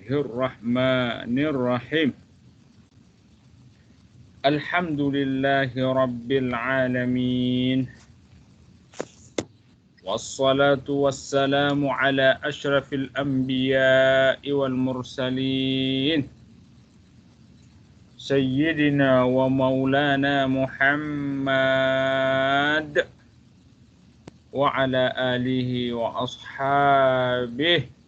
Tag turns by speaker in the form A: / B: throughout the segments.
A: Bismillahirrahmanirrahim. Alhamdulillahi Rabbil Alamin. Wassalatu wassalamu ala ashrafil anbiya'i wal mursalin. Sayyidina wa maulana Muhammad wa ala alihi wa ashabihi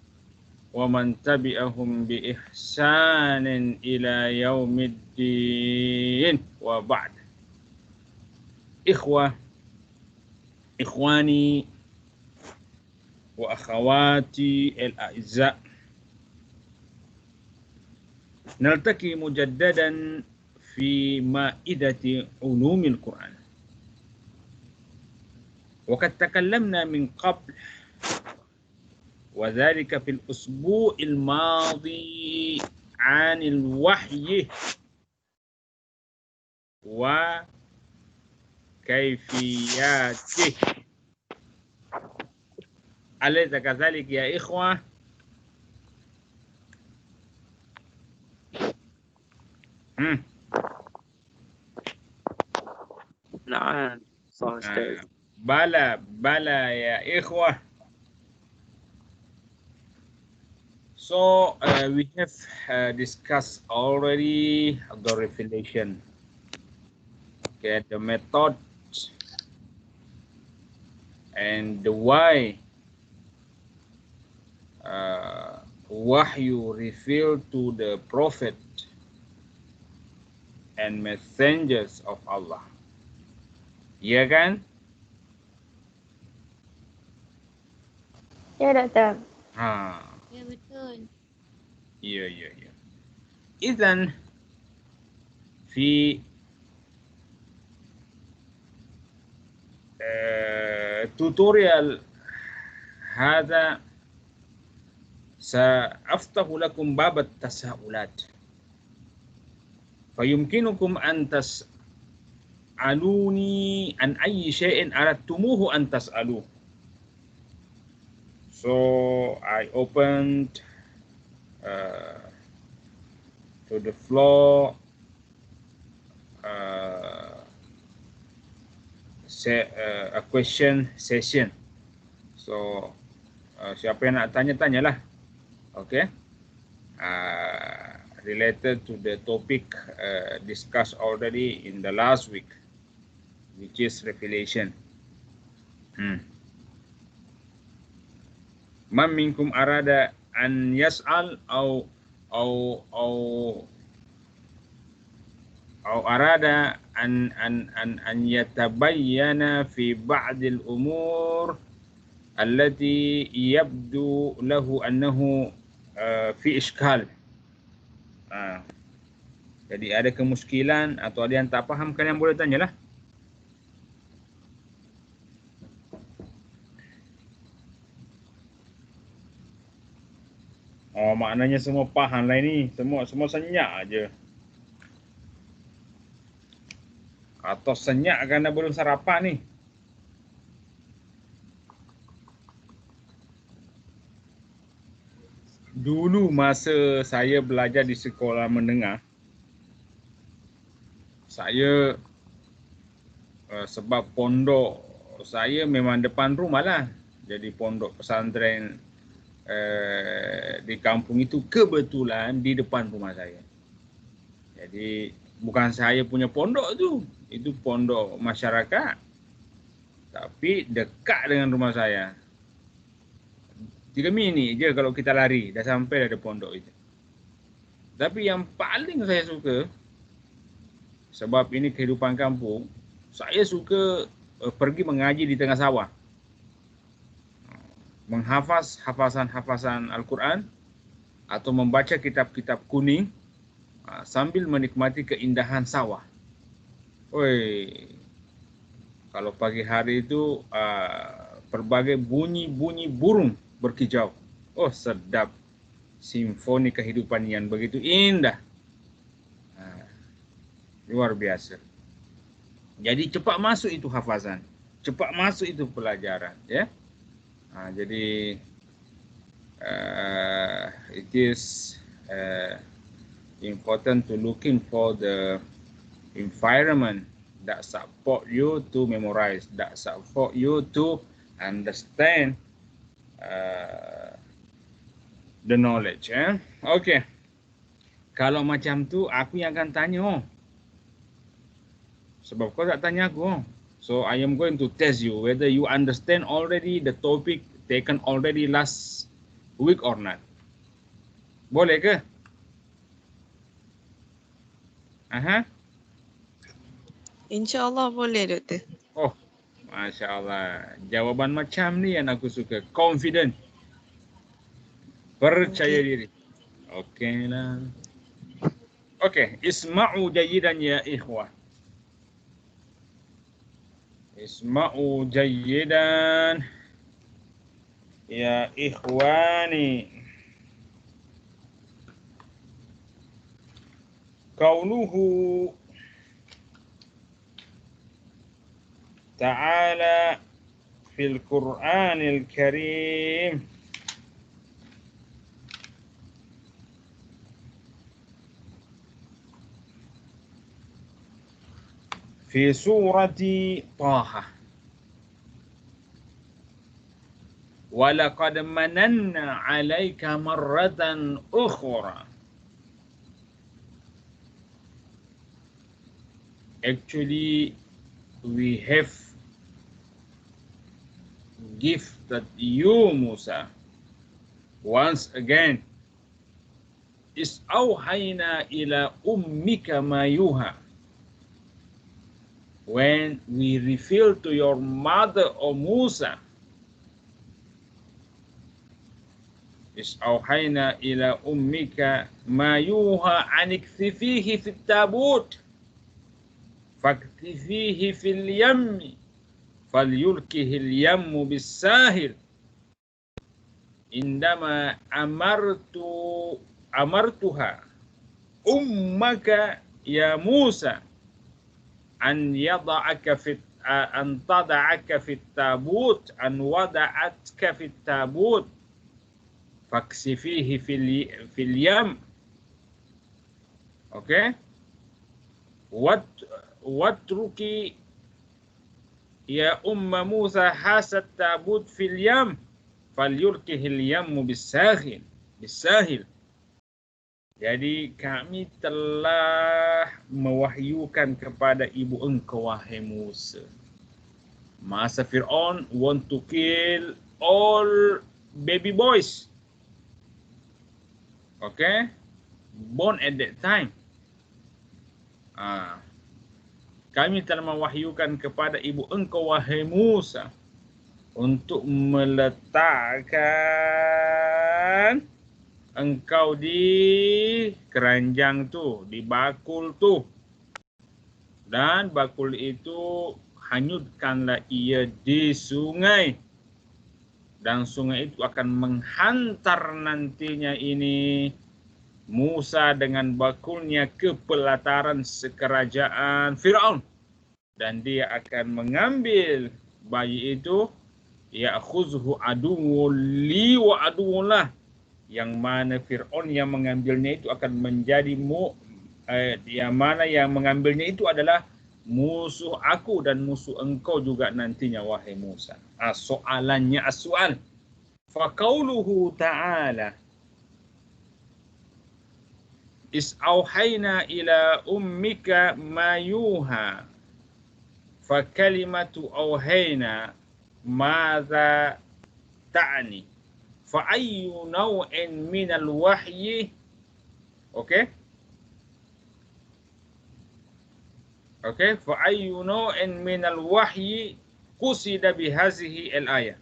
A: wa man tabi'ahum bi ihsanin ila yaumiddin wa ba'd. Ikhwani wa akhawati al-a'izza, naltaqi mujaddadan fi ma'idati ulumil Qur'an. Wa qad takallamna min qabl وذلك في الأسبوع الماضي عن الوحي وكيفياته. أليس كذلك يا إخوة؟
B: نعم صح أستاذ.
A: بلى يا إخوة. So we have discussed already the revelation, okay, the method and the why wahyu revealed to the prophet and messengers of Allah. Ya kan?
C: Ya, Doktor.
D: Ya, betul.
A: Ya. Idzan fi tutorial هذا سأفتح لكم باب التساؤلات فيمكنكم أن تسألوني عن أي شيء أردتموه أن تسألوه. So I opened to the floor a question session. So siapa yang nak tanya-tanyalah, okay? Related to the topic discussed already in the last week, which is revelation. Man minkum arada an yas'al au arada an yatabayyana fi ba'd al-umur allati yabdu lahu annahu fi iskal. Jadi ada kemuskilan atau ada yang tak faham, kalian boleh tanyalah. Oh, maknanya semua paham lah ini. Semua senyap aja. Atau senyap kerana belum sarapan ni. Dulu masa saya belajar di sekolah menengah, saya sebab pondok saya memang depan rumah lah. Jadi pondok pesantren di kampung itu kebetulan di depan rumah saya. Jadi bukan saya punya pondok itu pondok masyarakat, tapi dekat dengan rumah saya. 3 minit je kalau kita lari dah sampai dari pondok itu. Tapi yang paling saya suka, sebab ini kehidupan kampung, saya suka pergi mengaji di tengah sawah. Menghafaz hafasan Al-Quran atau membaca kitab-kitab kuning sambil menikmati keindahan sawah. Kalau pagi hari itu berbagai bunyi-bunyi burung berkicau. Oh, sedap. Simfoni kehidupan yang begitu indah. Luar biasa. Jadi cepat masuk itu hafazan, cepat masuk itu pelajaran, ya. Jadi it is important to looking for the environment that support you to memorize, that support you to understand the knowledge. Okay. Kalau macam tu, aku yang akan tanya. Sebab kau tak tanya aku. So I am going to test you whether you understand already the topic taken already last week or not. Boleh ke? Aha.
C: InsyaAllah boleh, Doktor.
A: Oh, Masya Allah. Jawaban macam ni yang aku suka. Confident. Percaya diri. Okey lah. Okey. Isma'u jayidan ya ikhwah. Isma'u jayidan ya ikhwani. Qauluhu ta'ala fil Qur'anil Karim fi surati Taha. Walaqad mananna 'alaika marratan ukhra. Actually, we have gifted you, Musa, once again. Is awhayna ila ummika ma yuha. When we reveal to your mother, O Musa, is awhayna ila ummika ma yuha anikfifihi fit tabut faktifihi fil yammi falyulkihil yammu bis-sahil indama amartuha ummaka ya Musa an yada'aka fit an tada'aka fit tabut an wada'atka fit tabut faksifihi fil yam. Okay, watruki ya umma Musa hasat tabut fil yam falyulkihil yammu bis-sahil. Jadi kami telah mewahyukan kepada ibu engkau, wahai Musa. Masa Fir'aun want to kill all baby boys. Okay, born at that time. Kami telah mewahyukan kepada ibu engkau, wahai Musa, untuk meletakkan engkau di keranjang tu, di bakul tu. Dan bakul itu hanyutkanlah ia di sungai. Dan sungai itu akan menghantar nantinya ini Musa dengan bakulnya ke pelataran sekerajaan Fir'aun. Dan dia akan mengambil bayi itu, ya'khuzhu aduwwun li wa aduwwullah. Yang mana Fir'aun yang mengambilnya itu akan menjadi yang mana yang mengambilnya itu adalah musuh aku dan musuh engkau juga nantinya, wahai Musa. Soalannya as-su'al. Faqauluhu ta'ala is awhayna ila ummika ma yuha. Fa kalimatu awhayna madza ta'ni. Fa ayyu naw'in minal wahyi. Okay? Okay, fa ayyu naw'in minal wahyi qusida bihazihi al-ayah.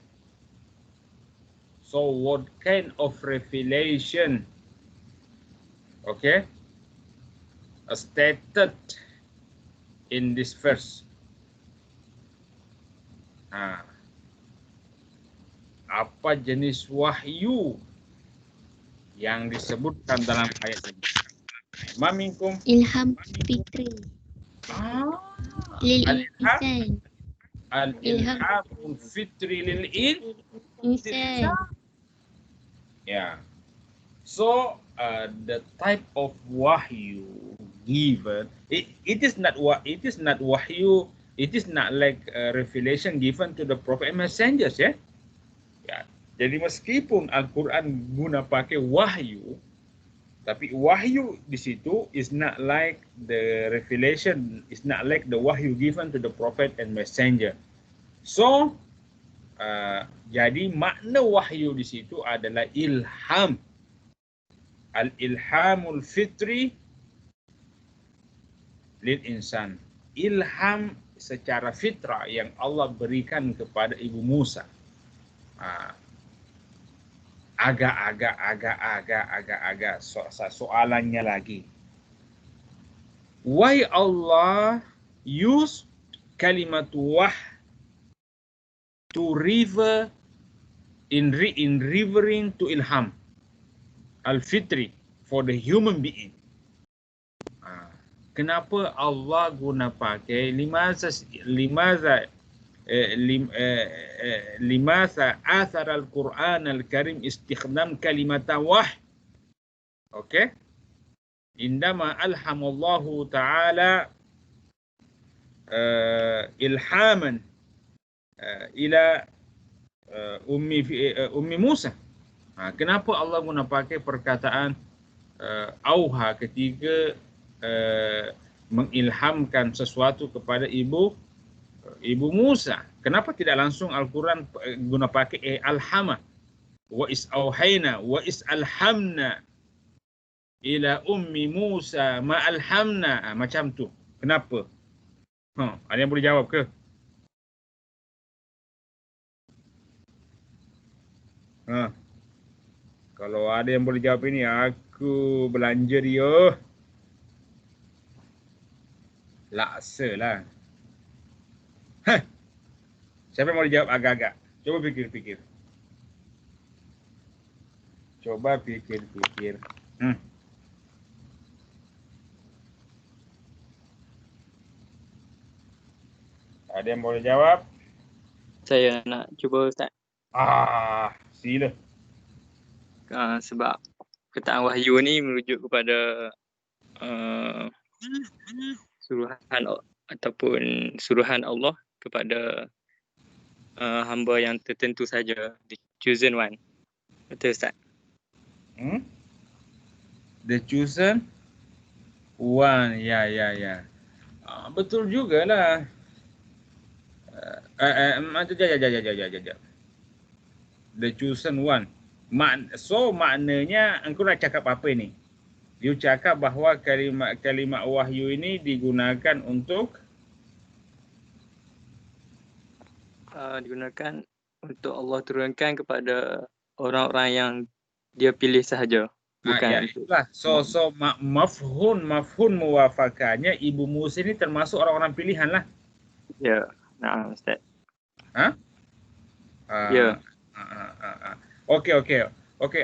A: So what kind of revelation, okay, stated in this verse? Apa jenis wahyu yang disebutkan dalam ayat ini? Maminkum
D: Ilham fitri. Lil insan.
A: Al-ilhamul fitri lil insan.
D: Insan.
A: Ya. So the type of wahyu given, it is not wahyu, it is not like revelation given to the prophet and messengers, ya. Ya. Jadi meskipun Al-Quran guna pakai wahyu, tapi wahyu di situ is not like the revelation, is not like the wahyu given to the prophet and messenger. So, jadi makna wahyu di situ adalah ilham. Al-ilhamul fitri lil insan. Ilham secara fitrah yang Allah berikan kepada Ibu Musa. Agak soalannya lagi. Why Allah use kalimat wah to refer in referring to ilham al-fitri for the human being? Kenapa Allah guna pakai limaza athar al-Quran al-Karim istikhdam kalimat wah? Okay? Indama alhamallahu ta'ala ilhaman ila ummi Musa. Kenapa Allah guna pakai perkataan auha ketika mengilhamkan sesuatu kepada ibu Musa? Kenapa tidak langsung Al-Quran guna pakai alhama? Wa is auhayna wa is alhamna ila ummi Musa ma alhamna, macam tu. Kenapa? Ada yang boleh jawab ke? Kalau ada yang boleh jawab ini, aku belanja dia. Laksa lah. Siapa yang boleh jawab agak-agak? Coba fikir-fikir. Ada yang boleh jawab?
B: Saya nak cuba, Ustaz.
A: Sila.
B: Sebab perkataan wahyu ni merujuk kepada suruhan ataupun suruhan Allah kepada hamba yang tertentu saja, the chosen one. Betul, Ustaz?
A: The chosen one, ya. Betul jugalah. The chosen one. Maknanya engkau nak cakap apa ni? You cakap bahawa kalimat wahyu ini digunakan untuk
B: Allah turunkan kepada orang-orang yang dia pilih sahaja. Bukan
A: itulah. So mafhum muwafakannya Ibu Musa ini termasuk orang-orang pilihan lah.
B: Ya, Ustaz.
A: Ya. Okey.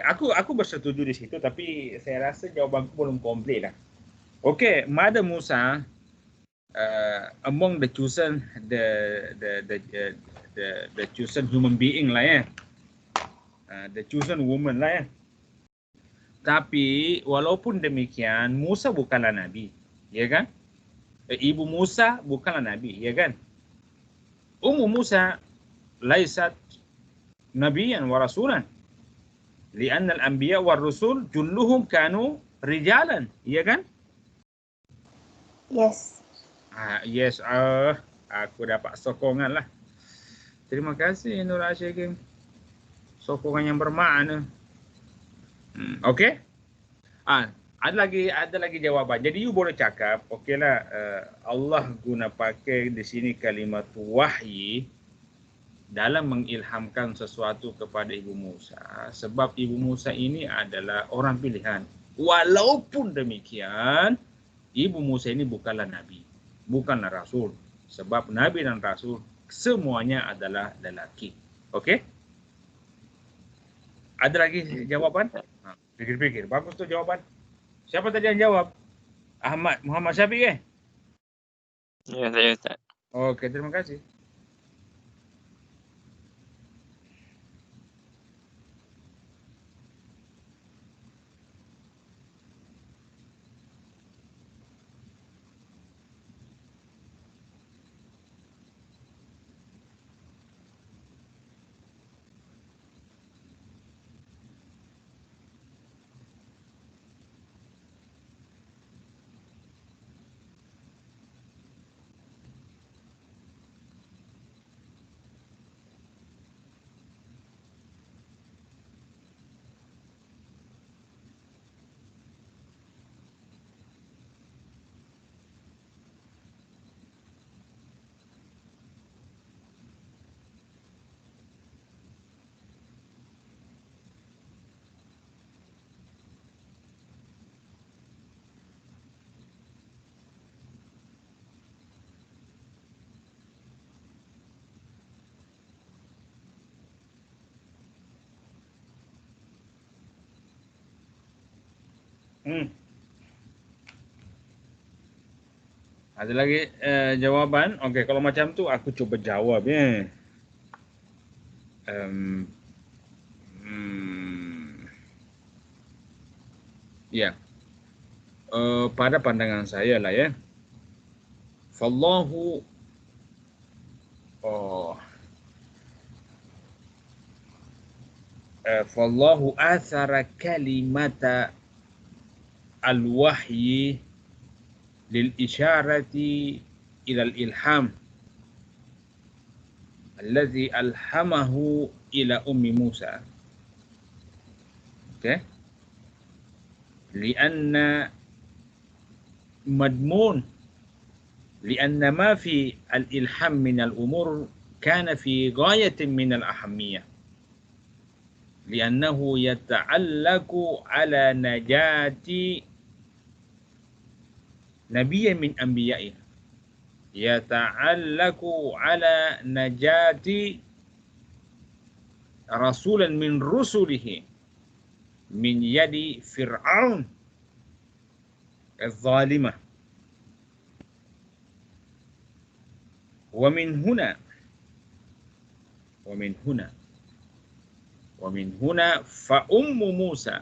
A: Aku bersetuju di situ, tapi saya rasa jawabanku belum komplit lah. Okey, Mother Musa among the chosen the chosen human being lah ya. The chosen woman lah ya. Tapi walaupun demikian, Musa bukanlah nabi, ya kan? Ibu Musa bukanlah nabi, ya kan? Ummu Musa laisat nabiyan wa rasulan. Lianna al-anbiya wa rusul julluhum kanu rijalan, ya kan?
C: Yes.
A: Yes, aku dapat sokongan lah. Terima kasih Nur Asyikin. Sokongan yang bermakna. Okey. Ada lagi jawapan. Jadi you boleh cakap, okeylah, Allah guna pakai di sini kalimat wahyi dalam mengilhamkan sesuatu kepada Ibu Musa, sebab Ibu Musa ini adalah orang pilihan. Walaupun demikian, Ibu Musa ini bukanlah nabi, bukanlah rasul, sebab nabi dan rasul semuanya adalah lelaki. Okey? Ada lagi jawapan? Fikir-fikir. Bagus tu jawapan. Siapa tadi yang jawab? Muhammad Syafiq ke?
B: Ya, saya, Ustaz.
A: Okey, terima kasih. Ada lagi jawaban? Okey, kalau macam tu aku cuba jawab ya. Ya. Pada pandangan saya lah ya. Fallahu fallahu athara kalimata al-wahyi lil isyarati ila al-ilham alladhi alhamahu ila ummi Musa. Okay. Lianna madmun lianna ma fi al-ilham min al-umur kana fi ghayatin min al-ahammiyah liannahu yata'allaqu ala najati nabiyyin min anbiya'i yata'allaqu ala najati rasulan min rusulihi min yadi Fir'aun al-zalimah wa min huna fa ummu Musa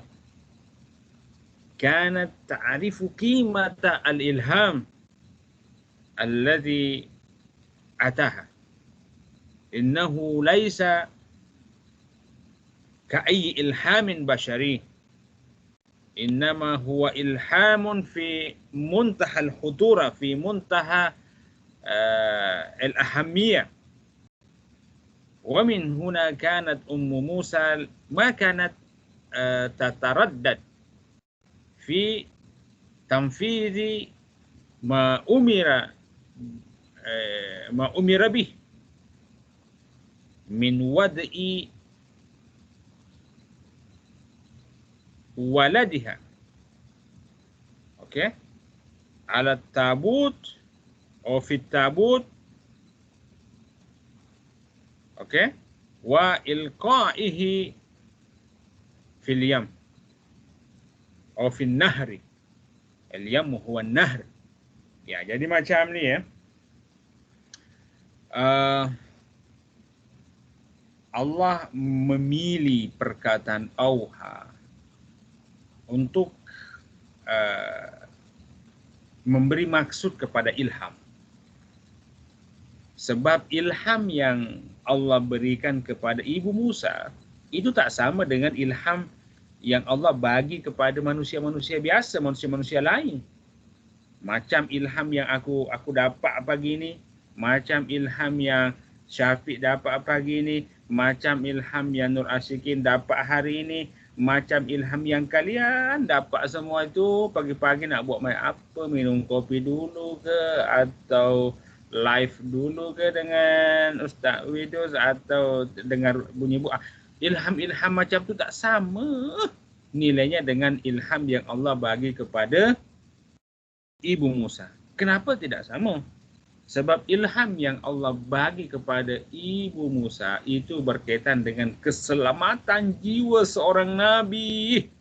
A: kanat ta'rifu qimata al-ilham alladhi ataha innahu laysa كأي إلهام بشري إنما هو إلهام في منتهى الخطورة في منتهى الأهمية ومن هنا كانت أم موسى ما كانت تتردد في تنفيذ ما أمر به من وضع ولدها اوكي على التابوت او في التابوت اوكي والقائه في اليم او في النهر اليم هو النهر ya jadi macam ni ya Allah memilih perkataan auha untuk memberi maksud kepada ilham. Sebab ilham yang Allah berikan kepada Ibu Musa itu tak sama dengan ilham yang Allah bagi kepada manusia-manusia biasa, manusia-manusia lain. Macam ilham yang aku dapat pagi ni, macam ilham yang Syafiq dapat pagi ni, macam ilham yang Nur Asyikin dapat hari ini, macam ilham yang kalian dapat semua itu pagi-pagi nak buat apa, minum kopi dulu ke atau live dulu ke dengan Ustaz Widus atau dengar bunyi buah. Ilham-ilham macam tu tak sama nilainya dengan ilham yang Allah bagi kepada Ibu Musa. Kenapa tidak sama? Sebab ilham yang Allah bagi kepada Ibu Musa itu berkaitan dengan keselamatan jiwa seorang Nabi.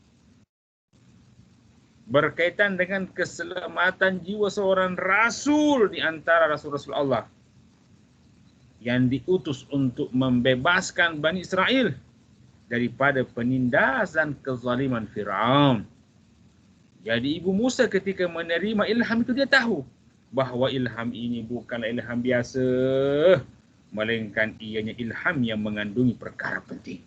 A: Berkaitan dengan keselamatan jiwa seorang Rasul di antara Rasul-Rasul Allah. Yang diutus untuk membebaskan Bani Israel daripada penindasan kezaliman Fir'aun. Jadi Ibu Musa ketika menerima ilham itu dia tahu bahawa ilham ini bukanlah ilham biasa, melainkan ianya ilham yang mengandungi perkara penting.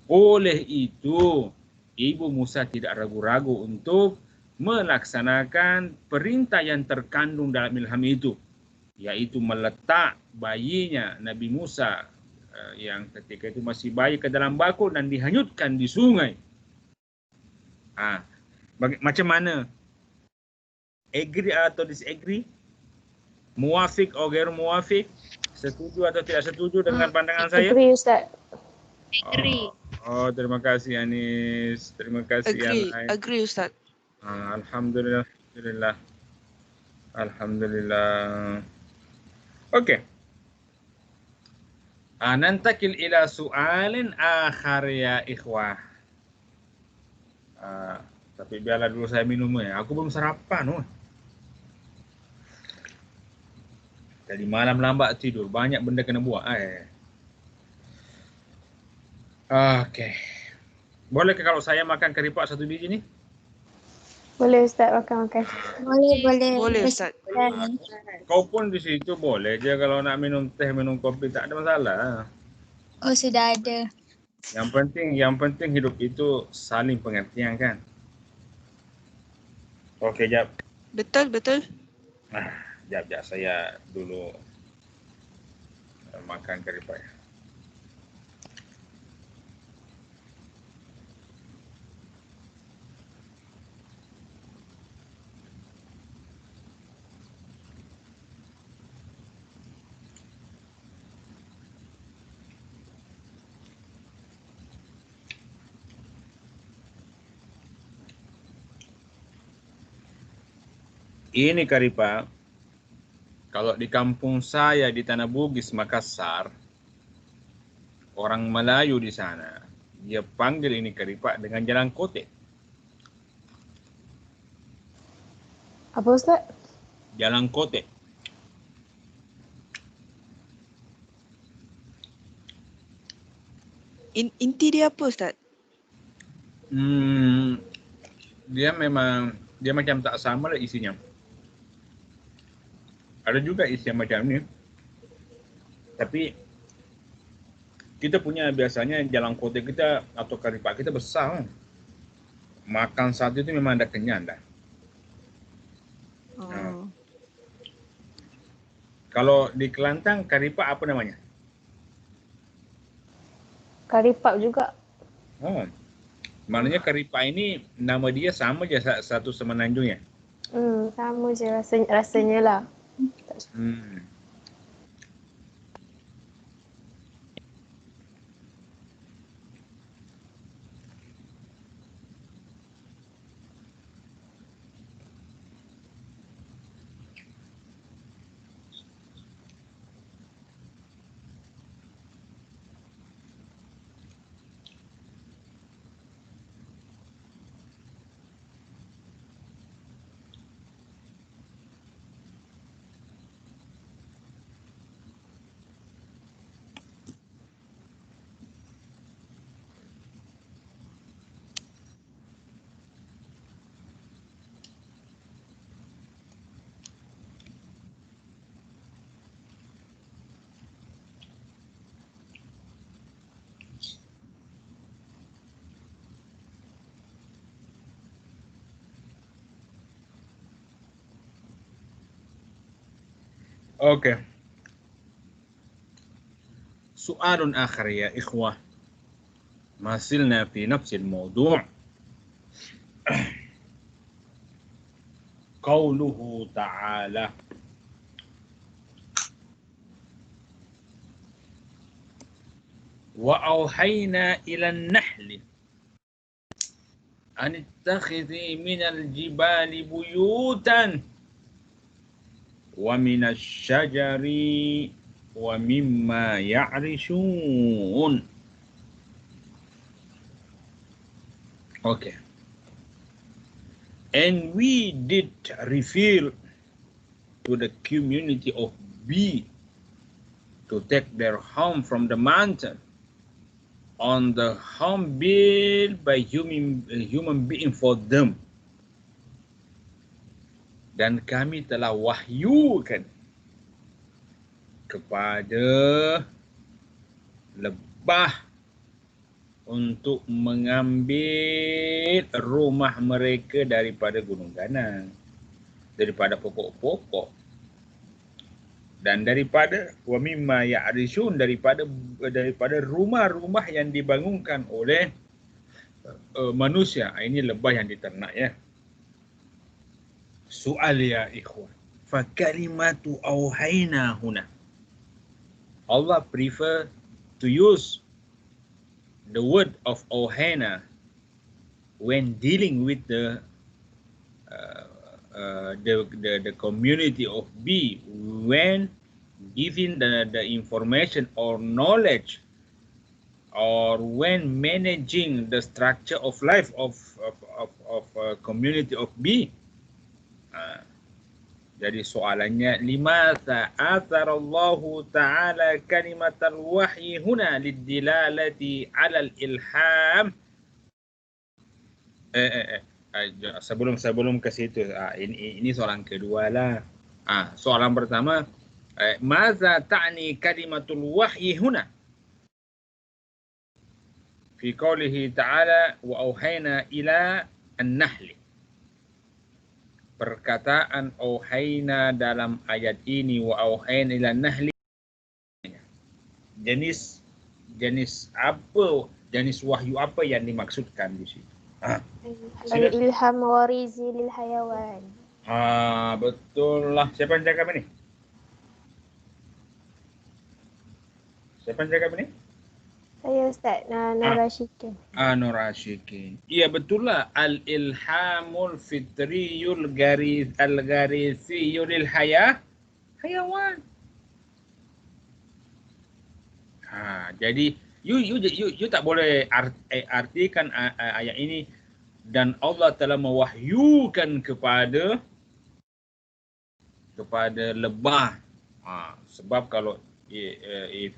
A: Oleh itu, Ibu Musa tidak ragu-ragu untuk melaksanakan perintah yang terkandung dalam ilham itu, yaitu meletak bayinya Nabi Musa yang ketika itu masih bayi ke dalam bakul dan dihanyutkan di sungai. Macam mana? Agree atau disagree? Muafiq atau ghair muafiq? Setuju atau tidak setuju dengan pandangan saya?
C: Agree, Ustaz.
D: Agree.
A: Oh, terima kasih Anis. Terima kasih
E: Agree, Ustaz.
A: Alhamdulillah. Alhamdulillah. Okey. Nantakil ila soalin akhar ya ikhwah. Tapi biarlah dulu saya minumnya. Aku belum sarapan. Jadi malam lambat tidur. Banyak benda kena buat. Okey. Boleh ke kalau saya makan keripak satu biji ni?
C: Boleh Ustaz makan-makan.
D: Boleh.
E: Boleh Ustaz.
A: Kau pun di situ boleh je kalau nak minum teh, minum kopi, tak ada masalah.
D: Oh, sudah ada.
A: Yang penting hidup itu saling pengertian kan. Okey, jap.
E: Betul.
A: Jap saya dulu makan keripak. Ini karipak, kalau di kampung saya di Tanah Bugis, Makassar, orang Melayu di sana, dia panggil ini karipak dengan jalan kote.
C: Apa Ustaz?
A: Jalan kote.
E: Inti dia apa Ustaz?
A: Dia macam tak sama lah isinya. Ada juga isi yang macam ni. Tapi kita punya biasanya jalan kote kita atau karipak kita besar. Makan satu itu memang ada kenyang dah.
E: Oh.
A: Kalau di Kelantan karipak apa namanya?
C: Karipak juga.
A: Oh. Maknanya karipak ini nama dia sama je satu semenanjungnya.
C: Sama je rasanya lah.
A: Oke. سؤال آخر يا إخوة، ما زلنا في نفس الموضوع. قوله تعالى: وأوحينا إلى النحل أن اتخذي من الجبال بيوتا ومن الشجر ومما يعرشون. Okay. And we did reveal to the community of bee to take their home from the mountain on the home built by human being for them. Dan kami telah wahyukan kepada lebah untuk mengambil rumah mereka daripada gunung ganang, daripada pokok-pokok, dan daripada wa mimma ya'rishun, daripada rumah-rumah yang dibangunkan oleh manusia. Ini lebah yang diternak ya. Soal ya ikhwan, fa kalimatu auhayna huna, Allah prefer to use the word of auhayna when dealing with the community of bee, when giving the information or knowledge or when managing the structure of life of a community of B. Jadi soalannya, limadza atharallahu ta'ala kalimatal wahyi huna lidilalati 'alal ilham. Sebelum ke situ, ini soalan kedua lah. Soalan pertama, madza ta'ni kalimatul wahyi huna? Fi qoulihi ta'ala wa auhayna ila an-nahl. Perkataan auhayna dalam ayat ini, wa auhayna ila an-nahl, jenis apa, jenis wahyu apa yang dimaksudkan di situ?
C: Al-ilham warizi lil hayawan.
A: Betul lah. Siapa yang cakap ini? Siapa yang cakap ini?
C: Saya Ustaz Nur Ashikin.
A: Nur Ashikin. Iya betul lah. Al-ilhamul fitriyul al-gharithiyul lil hayawan. Jadi you tak boleh artikan ayat ini dan Allah telah mewahyukan kepada lebah. Sebab kalau if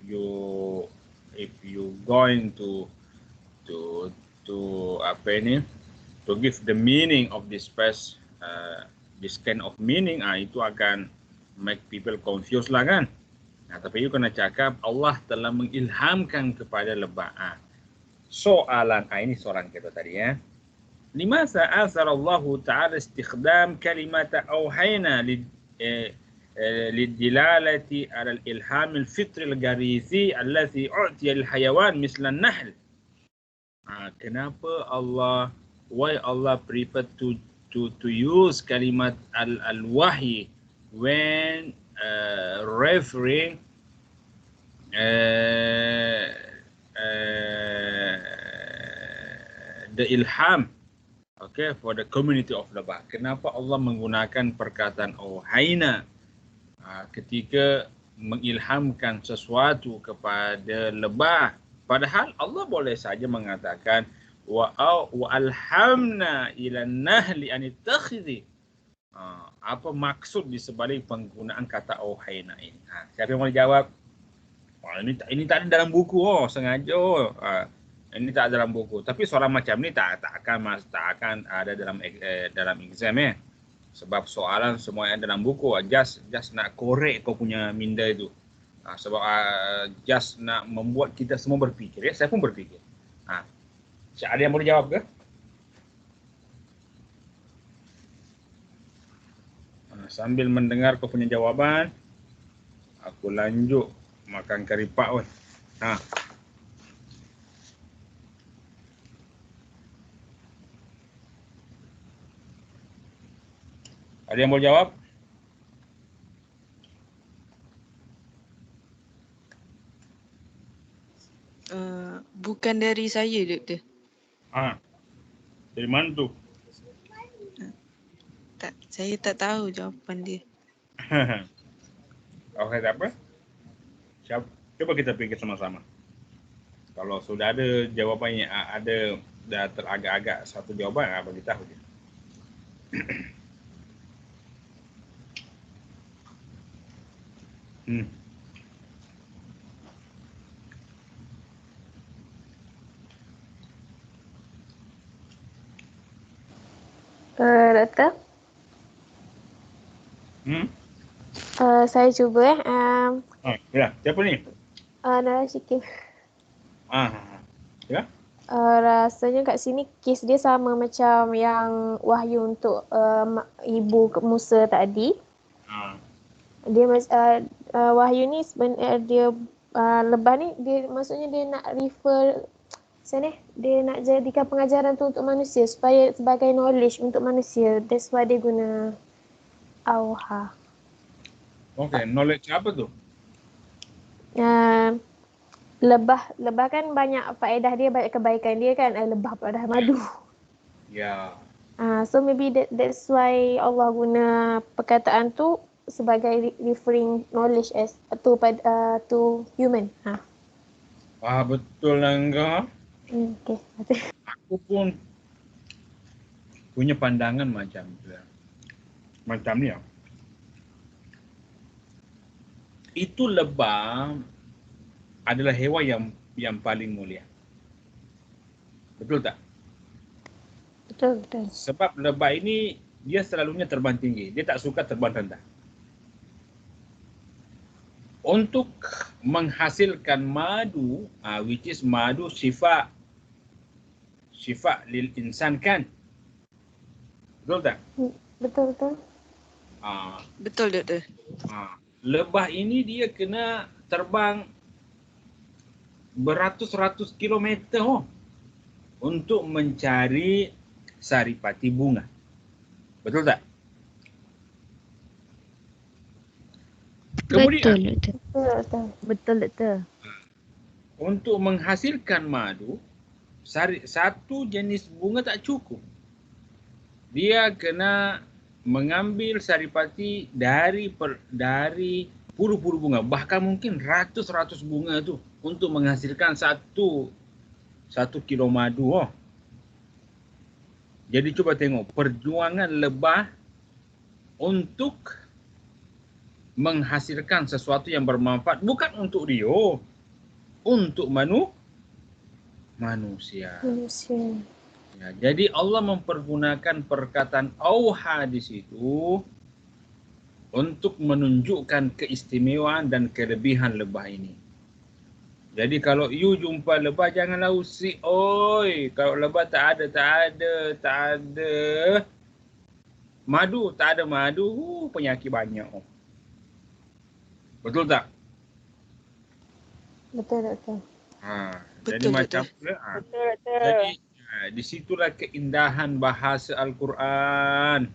A: you going to apa ini, to give the meaning of this verse, this kind of meaning, itu akan make people confused lah kan. Tapi you kena cakap Allah telah mengilhamkan kepada lebah. Soalan, ini soalan kita tadi ya. Limadza asarallahu ta'ala istikhdam kalimata auhayna lidilalati 'ala al-ilham al-fitri al-gharisi allati u'tiya al-hayawan misla an-nahl. Kenapa why Allah prefer to use kalimat al-wahyi when referring the ilham, for the community of lebah. Kenapa Allah menggunakan perkataan auhayna ketika mengilhamkan sesuatu kepada lebah? Padahal Allah boleh saja mengatakan wa alhamna ila nahli an ittakhidhi. Apa maksud di sebalik penggunaan kata auhayna ini? Siapa yang boleh jawab? Ini tak ada dalam buku. Sengaja. Ini tak ada dalam buku. Tapi soalan macam ni tak akan ada dalam exam ya. Sebab soalan semua yang dalam buku just nak korek kau punya minda itu. Sebab just nak membuat kita semua berfikir ya. Saya pun berfikir. Ada yang boleh jawab ke? Sambil mendengar kau punya jawapan, aku lanjut makan karipak weh. Ada yang boleh jawab?
E: Bukan dari saya, Doktor.
A: Dari mana tu?
E: Saya tak tahu jawapan dia.
A: Okey, tak apa. Cuba kita fikir sama-sama. Kalau sudah ada jawapannya, ada dah teragak-agak satu jawapan, bagi tahu dia.
C: Doktor? Saya cuba
A: Ya, siapa ni?
C: Nur Ashikin.
A: Ya?
C: Rasanya kat sini kes dia sama macam yang wahyu untuk ibu Musa tadi. Dia wahyu ni sebenarnya dia lebah ni dia maksudnya dia nak refer dia nak jadikan pengajaran tu untuk manusia supaya sebagai knowledge untuk manusia. That's why dia guna auha.
A: Okey, knowledge apa tu?
C: Lebah kan banyak faedah dia, banyak kebaikan dia kan. Lebah pada madu.
A: Ya.
C: So maybe that's why Allah guna perkataan tu sebagai referring knowledge as to human.
A: Wah, betul lah engkau.
C: Okey.
A: Aku pun punya pandangan macam tu. Macam ni. Itu lebah adalah hewan yang paling mulia. Betul tak?
C: Betul.
A: Sebab lebah ini dia selalunya terbang tinggi. Dia tak suka terbang rendah. Untuk menghasilkan madu, which is madu syifa lil insan kan? Betul tak?
C: Betul.
E: Betul, Doktor.
A: Lebah ini dia kena terbang beratus-ratus kilometer untuk mencari saripati bunga. Betul tak? Kemudian,
C: Betul.
A: untuk menghasilkan madu, satu jenis bunga tak cukup. Dia kena mengambil saripati dari puluh-puluh bunga, bahkan mungkin ratus-ratus bunga tu untuk menghasilkan satu kilo madu. Jadi cuba tengok perjuangan lebah untuk menghasilkan sesuatu yang bermanfaat, bukan untuk dia, untuk manusia. Ya, jadi Allah mempergunakan perkataan auha di situ untuk menunjukkan keistimewaan dan kelebihan lebah ini. Jadi kalau you jumpa lebah, janganlah usik. Oi, kalau lebah tak ada madu, penyakit banyak. Betul tak?
C: Betul.
A: Jadi macam jadi di situlah keindahan bahasa Al-Quran.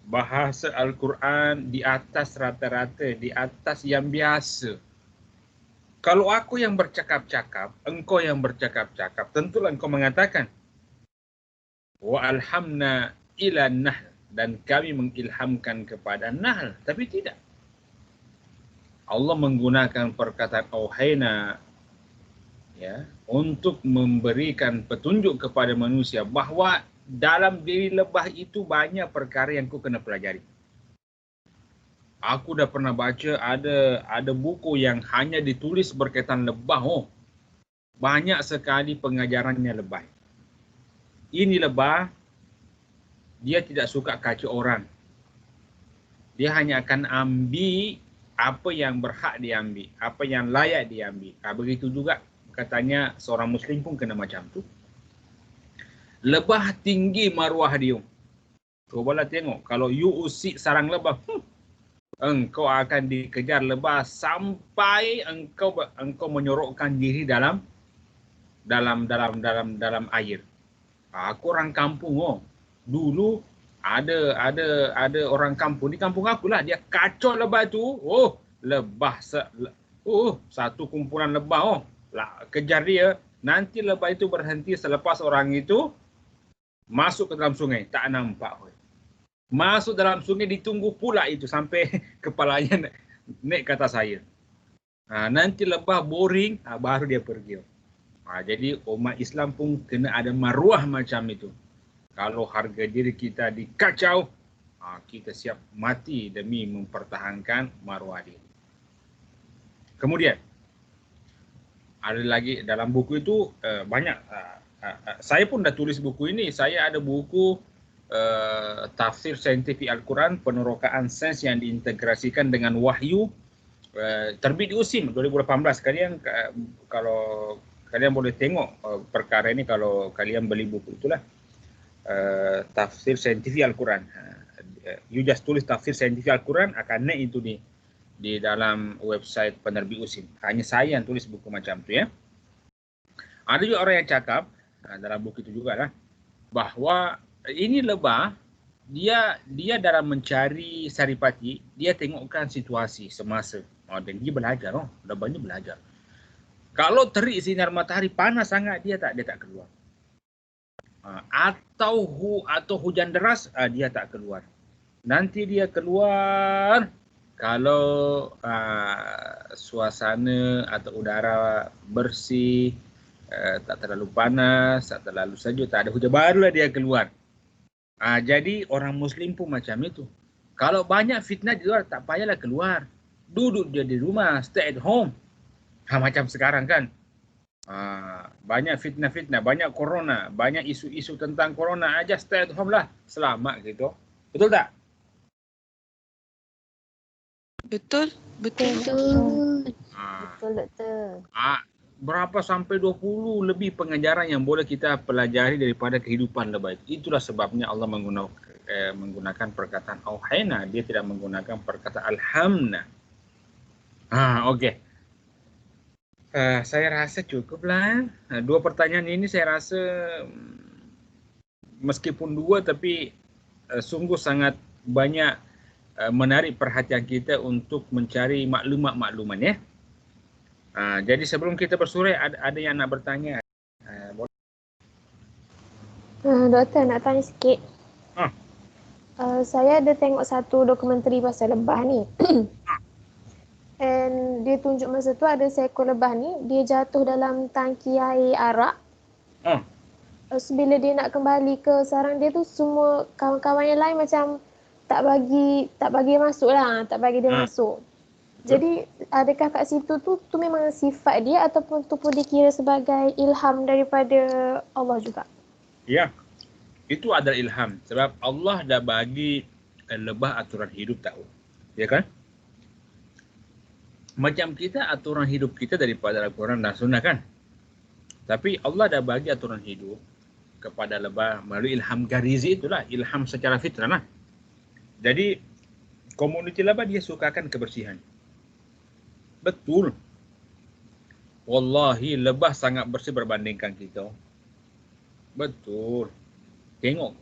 A: Bahasa Al-Quran di atas rata-rata, di atas yang biasa. Kalau aku yang bercakap-cakap, engkau yang bercakap-cakap, tentulah engkau mengatakan wa alhamna ila nahl, dan kami mengilhamkan kepada nahl. Tapi tidak. Allah menggunakan perkataan auhayna, ya, untuk memberikan petunjuk kepada manusia bahawa dalam diri lebah itu banyak perkara yang kau kena pelajari. Aku dah pernah baca ada buku yang hanya ditulis berkaitan lebah. Banyak sekali pengajarannya lebah. Ini lebah, dia tidak suka kacau orang. Dia hanya akan ambil apa yang berhak diambil, apa yang layak diambil. Begitu juga katanya seorang Muslim pun kena macam tu. Lebah tinggi maruah dia. Cubalah tengok, kalau you usik sarang lebah, engkau akan dikejar lebah sampai engkau menyorokkan diri dalam air. Aku orang kampung. Dulu ada orang kampung, di kampung aku lah, dia kacau lebah tu. Satu kumpulan lebah kejar dia. Nanti lebah itu berhenti selepas orang itu masuk ke dalam sungai, tak nampak. Masuk dalam sungai, ditunggu pula itu sampai kepalanya naik ke atas air. Nanti lebah boring, baru dia pergi. Jadi umat Islam pun kena ada maruah macam itu. Kalau harga diri kita dikacau, kita siap mati demi mempertahankan maruah diri. Kemudian, ada lagi dalam buku itu banyak. Saya pun dah tulis buku ini. Saya ada buku tafsir saintifik Al-Quran, penerokaan sains yang diintegrasikan dengan wahyu, terbit di USIM 2018. Kalau kalian boleh tengok perkara ini kalau kalian beli buku itulah. Tafsir saintifik Al-Quran. You just tulis tafsir saintifik Al-Quran, akan naik itu di dalam website penerbit USIM. Hanya saya yang tulis buku macam tu, ya. Ada juga orang yang cakap dalam buku itu juga lah, bahawa ini lebah, dia dalam mencari saripati, dia tengokkan situasi semasa. Dan dia belajar, lebahnya belajar. Kalau terik sinar matahari panas sangat, dia tak keluar. Atau hujan deras, dia tak keluar. Nanti dia keluar kalau suasana atau udara bersih, tak terlalu panas, tak terlalu sejuk, tak ada hujan, barulah dia keluar. Jadi orang Muslim pun macam itu. Kalau banyak fitnah di luar, tak payahlah keluar. Duduk dia di rumah, stay at home. Macam sekarang kan. Banyak fitnah-fitnah, banyak corona, banyak isu-isu tentang corona, aja stay at home lah. Selamat gitu. Betul tak?
E: Betul.
C: Betul, doktor.
A: Berapa sampai 20 lebih pengajaran yang boleh kita pelajari daripada kehidupan lebah itu. Itulah sebabnya Allah menggunakan perkataan auhayna. Dia tidak menggunakan perkataan alhamna. Okey. Saya rasa cukuplah. 2 pertanyaan ini saya rasa meskipun 2 tapi sungguh sangat banyak menarik perhatian kita untuk mencari maklumat-makluman ya. Jadi sebelum kita bersurai ada yang nak bertanya?
C: Doktor nak tanya sikit. Saya ada tengok satu dokumentari pasal lebah ni. And dia tunjuk masa tu ada seekor lebah ni, dia jatuh dalam tangki air arak. So, bila dia nak kembali ke sarang dia tu, semua kawan-kawan yang lain macam tak bagi dia masuk lah, tak bagi dia masuk. Jadi adakah kat situ tu memang sifat dia ataupun tu pun dikira sebagai ilham daripada Allah juga?
A: Ya, itu adalah ilham. Sebab Allah dah bagi lebah aturan hidup tahu. Ya kan? Macam kita aturan hidup kita daripada Al-Quran dan Sunnah kan? Tapi Allah dah bagi aturan hidup kepada lebah melalui ilham garizi itulah. Ilham secara fitrah lah. Jadi komuniti lebah dia sukakan kebersihan. Betul. Wallahi lebah sangat bersih berbandingkan kita. Betul. Tengok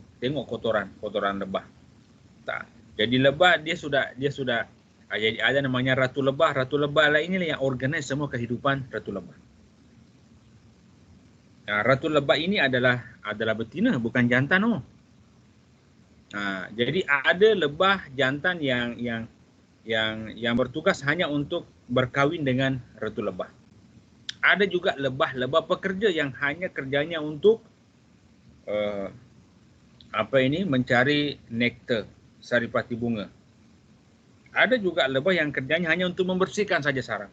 A: kotoran lebah. Tak. Jadi lebah dia sudah jadi ada namanya ratu lebah. Ratu lebah lah inilah yang organize semua kehidupan ratu lebah. Ratu lebah ini adalah betina bukan jantan. Jadi ada lebah jantan yang bertugas hanya untuk berkahwin dengan ratu lebah. Ada juga lebah pekerja yang hanya kerjanya untuk mencari nektar saripati bunga. Ada juga lebah yang kerjanya hanya untuk membersihkan saja sarang.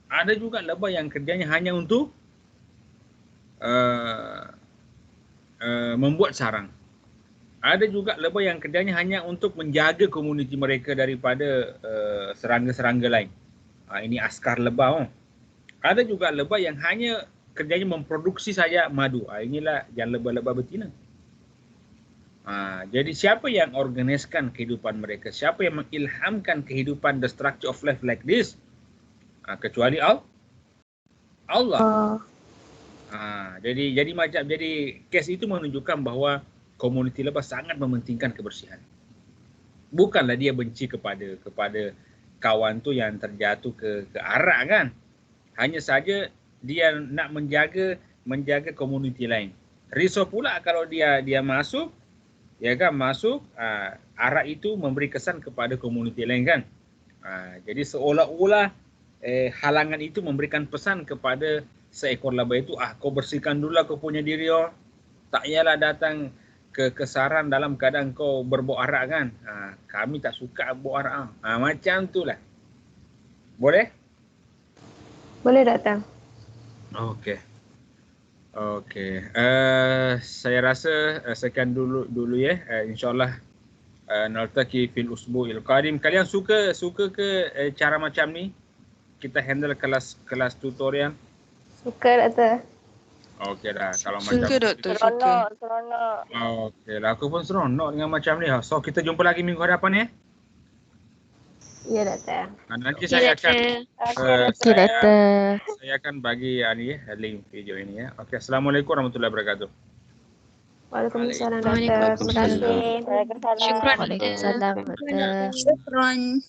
A: Ada juga lebah yang kerjanya hanya untuk membuat sarang. Ada juga lebah yang kerjanya hanya untuk menjaga komuniti mereka daripada serangga-serangga lain. Ini askar lebah. Ada juga lebah yang hanya kerjanya memproduksi saja madu. Inilah yang lebah-lebah betina. Jadi siapa yang organiskan kehidupan mereka? Siapa yang mengilhamkan kehidupan the structure of life like this? Kecuali Allah. Jadi kes itu menunjukkan bahawa komuniti lebah sangat mementingkan kebersihan. Bukanlah dia benci kepada kawan tu yang terjatuh ke arak kan. Hanya saja dia nak menjaga komuniti lain. Risau pula kalau dia masuk, ya kan, arak itu memberi kesan kepada komuniti lain kan. Jadi seolah-olah halangan itu memberikan pesan kepada seekor lebah itu, kau bersihkan dulu kau punya diri. Tak payahlah datang ke sarang dalam keadaan kau berbau arak kan. Kami tak suka bau arak. Macam tu lah. Boleh?
C: Boleh datang.
A: Okey. Saya rasa sekian dulu ya. InsyaAllah naltaqi fil usbu'il qadim. Kalian suka ke cara macam ni? Kita handle kelas tutorial.
C: Suka, doktor.
A: Okey dah. Kalau
E: Suka,
A: macam
E: doktor, suka.
C: Seronok.
A: Okey lah. Aku pun seronok dengan macam ni. So kita jumpa lagi minggu hadapan ya.
C: Ya, doktor.
A: Nanti saya akan saya akan bagi link video ini ya. Okey, assalamualaikum warahmatullahi wabarakatuh.
C: Waalaikumsalam, doktor. Terima kasih.
D: Waalaikumsalam.
C: Waalaikumsalam, doktor.
D: Syukran.